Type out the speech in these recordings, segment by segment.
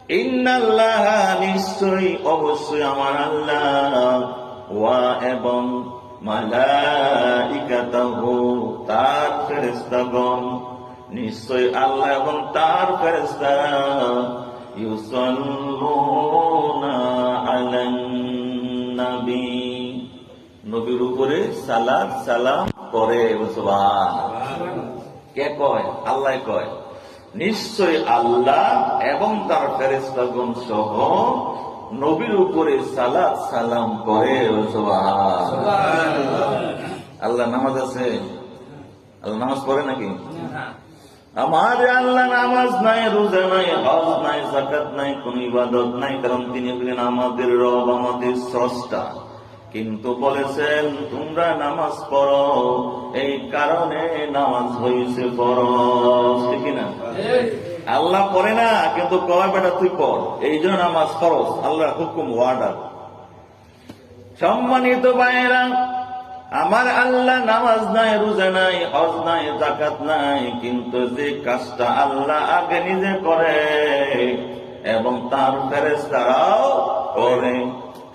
ইন্নাল্লাহা নিশ্চয়ই অবশ্যই আমার আল্লাহ ওয়া এবং মালাইকাতাহু তার ফেরেশতাগণ নিশ্চয় আল্লাহ এবং তার ফেরেশতারা ইউসাল্লুনা আলান নবী নবীর উপরে সালাত সালাম করে। সুবহানাল্লাহ। কে কয়? আল্লাহ কয়। নিশ্চয় আল্লাহ এবং তার ফেরেশতাগণ সহ নবীর উপরে সালাত সালাম করে। সুবহানাল্লাহ। আল্লাহ নামাজ আছে? আল্লাহ নামাজ পড়ে নাকি? আমার আল্লাহ নামাজ নাই, রোজা নাই, হজ নাই, যাকাত নাই, কোন ইবাদত নাই, কারণ তিনি হলেন আমাদের রব, আমাদের স্রষ্টা। কিন্তু বলেছেন তোমরা নামাজ পড়ো, এই কারণে নামাজ হয়েছে ফরজ। ঠিক না? আল্লাহ পড়ে না, কিন্তু কয় বেটা তুই পড়, এই জন্য নামাজ ফরজ, আল্লাহর হুকুম ওয়ার্ডার। সম্মানিত ভাইয়েরা, আমার আল্লাহ নামাজ নাই, রোজা নাই, হজ নাই, যাকাত নাই, কিন্তু যে কাজটা আল্লাহ আগে নিজে করে এবং তার ফেরেশতারাও করে,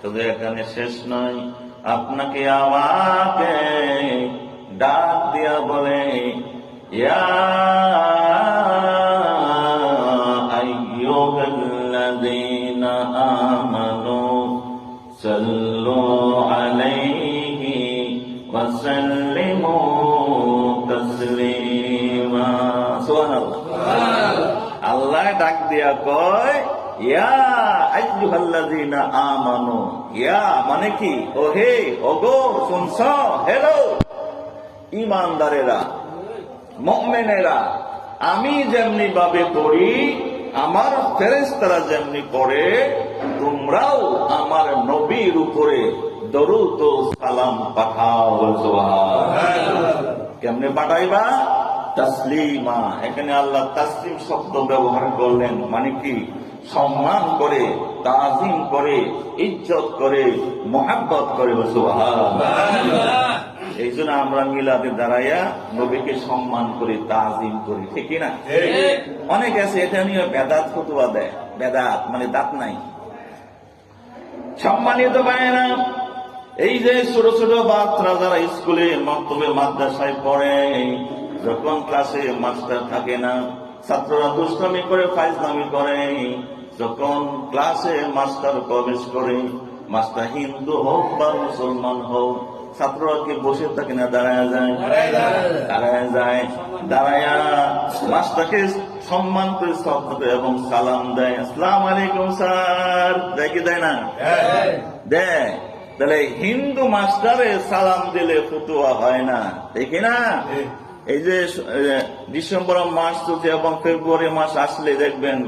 শুধু এখানে শেষ নয়, আপনাকে আমাকে ডাক দিয়া বলে ইয়া আইয়ুহাল্লাযীনা আমানু সাল্লু আলাইহি ওয়া সাল্লিমু তাসলিমা। সুবহানাল্লাহ। আল্লাহ ডাক দিয়া কয় ইয়া আইয়ুহাল্লাযীনা আমানু। ইয়া মানে কি? ও হে, ওগো, শুনছ? হ্যালো ঈমানদারেরা, মুমিনেরা, আমি যেমনি ভাবে পড়ি, আমার ফেরেশতারা যেমনি পড়ে, তোমরাও আমার নবীর উপরে দরুদ ও সালাম পাঠাও। সুবহানাল্লাহ। কেমনে পাঠাইবা? তাসলিমা। এখানে আল্লাহ তাসলিম শব্দ ব্যবহার করলেন, মানে কি? সম্মান করে, তাজিম করে, ইজ্জত করে, মোহাব্বত করে। সুবহানাল্লাহ। এই জন্য আমরা মিলাদে দাঁড়াইয়া নবীকে সম্মান করি, তাজিম করি। ঠিক না? অনেক আছে এটা নিয়ে বেদাত ফতোয়া দেয়। বেদাত মানে দাঁত নাই। সম্মানিত ভাইয়েরা, এই যে ছোট ছোট বাচ্চারা যারা স্কুলে, মক্তবে, মাদ্রাসায় পড়ে, যখন ক্লাসে মাস্টার থাকে না, ছাত্ররা দুষ্টামি করে, ফাইজলামি করে। যখন ক্লাসে মাস্টার প্রবেশ করে, মাস্টার হিন্দু হোক বা মুসলমান হোক, ছাত্ররা কি বসে থাকে না দাঁড়ায় যায়? দাঁড়ায় যায়। দাঁড়ায়া মাস্টারকে সম্মান করে, শ্রদ্ধা করে এবং সালাম দেয়। আসসালামু আলাইকুম স্যার। দেয় কি দেয় না? দেয়। তাহলে হিন্দু মাস্টারে সালাম দিলে ফতুয়া হয় না। দেখি না? এই যে ডিসেম্বর মাস চলছে এবং ফেব্রুয়ারি মাস আসলে দেখবেন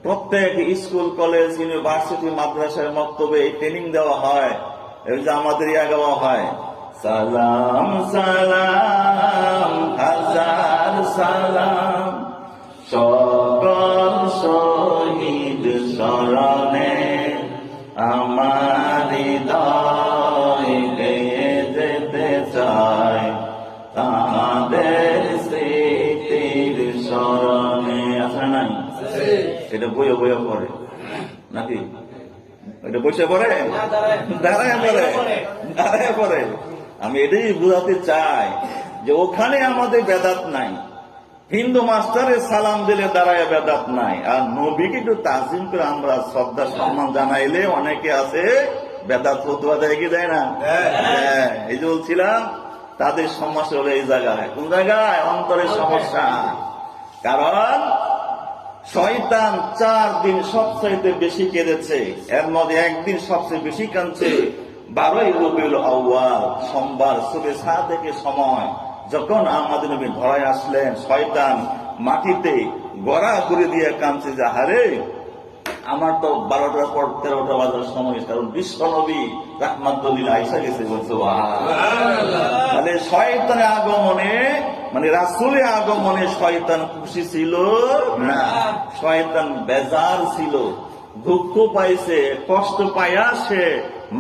প্রত্যেক স্কুল, কলেজ, ইউনিভার্সিটি, মাদ্রাসার মক্তবে এই ট্রেনিং দেওয়া হয়। এই যে আমাদের গাওয়া হয়, সালাম সালাম হাজার সালাম সকল শহীদ স্মরণে আমার হৃদয় গেয়ে যেতে চায় তাদের স্মৃতির স্মরণে। আছে নাই? এটা বইয়ে বইয়ে পড়ে নাকি? এটা বসে পড়ে? দাঁড়ায় পড়ে। দাঁড়ায় পড়ে। আমি এটাই বুঝাতে চাই যে ওখানে আমাদের বেদাত নাই। হিন্দু মাস্টারে সালাম দিলে দাঁড়ায় বেদাত নাই। আর নবীকে একটু তাজিম করে আমরা শ্রদ্ধা সম্মান জানাইলে অনেকে আছে বেদাত ফতোয়া দেয় কি দেয় না? এই যে বলছিলাম তাদের সমস্যা হলো এই জায়গায়। কোন জায়গায়? অন্তরের সমস্যা। কারণ শয়তান 4 দিন সবচাইতে বেশি কেঁদেছে, এর মধ্যে একদিন সবচেয়ে বেশি কাঁদছে 12ই রবিউল আউয়াল, সোমবার সুবে সাদেকের সময়, যখন আমাদের নবী ধরায় আসলেন। শয়তান মাটিতে গড়া করে দিয়ে কাঁদছে যে হারে আমার তো 12টার পর 13টা বাজার সময়, কারণ বিশ্ব নবী রাহমাতুল আয়েশা গেছে। বলছে তাহলে শয়তানের আগমনে, মানে রাসূলের আগমনে শয়তান খুশি ছিল না, শয়তান বেজার ছিল, দুঃখ পাইছে, কষ্ট পাইয়া সে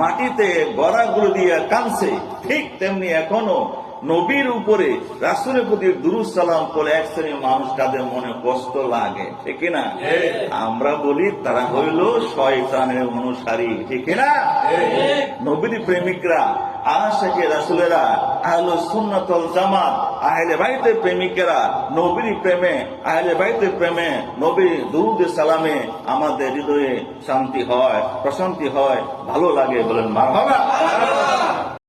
মাটিতে গড়াগুলো দিয়ে কাঁদছে। ঠিক তেমনি এখনো নবীর উপরে রাসূলের প্রতি দুরূদ সালাম পড়ে এক শ্রেণীর মানুষ তাদের মনে কষ্ট লাগে, ঠিক না? আমরা বলি তারা হইল শয়তানের অনুসারী, ঠিক না? নবীর প্রেমিকরা, আশিকে রাসূলেরা, আহলুস সুন্নাত ওয়াল জামাত, আহলে বাইতের প্রেমিকেরা নবীর প্রেমে, আহলে বাইতের প্রেমে, নবীর দুরূদ সালামে আমাদের হৃদয়ে শান্তি হয়, প্রশান্তি হয়, ভালো লাগে। বলেন মারহাবা।